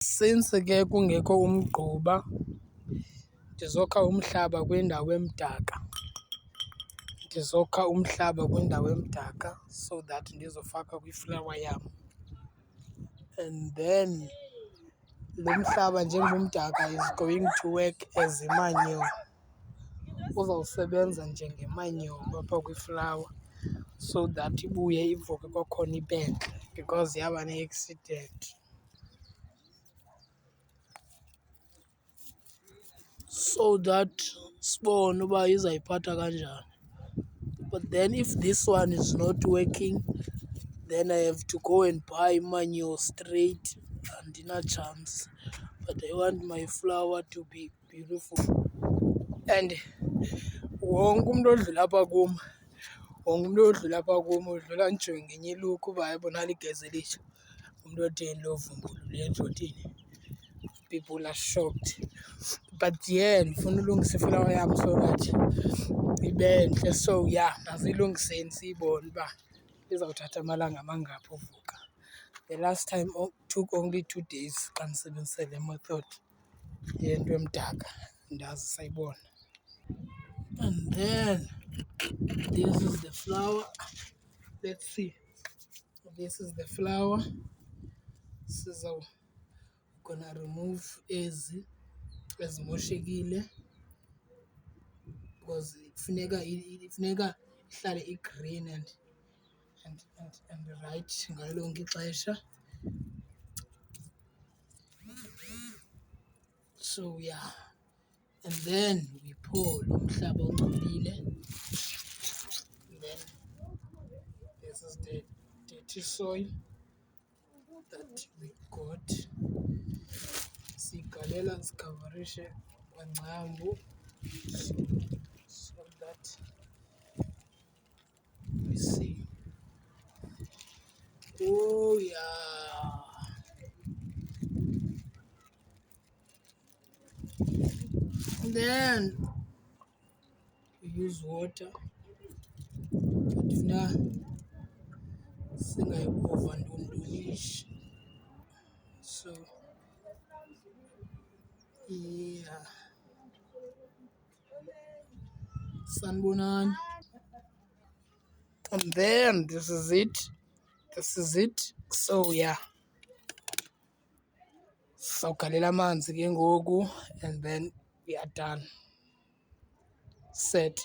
Since ke kungekho umgquba ndizokha umhlaba kwindawo emdaka. So that ndizofaka kwiflawa yam. And then lo mhlaba njengoba umdaka is going to work as imanyo. Uzawusebenza njengemanyo apha kwiflawa so that ibuye ivuke kwakhona ipentle because yaba ne-accident. So that sibone uba izayiphatha kanjani. But then if this one is not working, then I have to go and buy manure straight. Andina chance. But I want my flower to be beautiful. And wonke umntu odlula apha kum udlula ndijonge ngenye ilook uba hayi bona ligeza elitsha. Umntu otheni lo vumbulu le endotheni. People are shocked. But yeah, ndifuna ulungisa iflawa yam so that ibe ntle. So yeah, masiyilungiseni siyibone uba izawuthatha amalanga amangaphi uvuka. The last time took only 2 days xa ndisebenzise le method yento emdaka, ndazi sayibona. And then this is the flower. Let's see. This is the flower. Gonna remove ezi ezimoshekile because kufuneka ihlale i-green and right ngalo lonke ixesha. So yeah, and then we pour lo mhlaba ongcolile. And then this is the dirty soil that we got. Sigalela sikavarishe kwangcambu so that we see. Oh yeah. And then we use water. But now singayi-overdonish. So yeah. Sanibonani. And then this is it. So yeah. Sawugalela amanzi ke ngoku and then we are done. Set.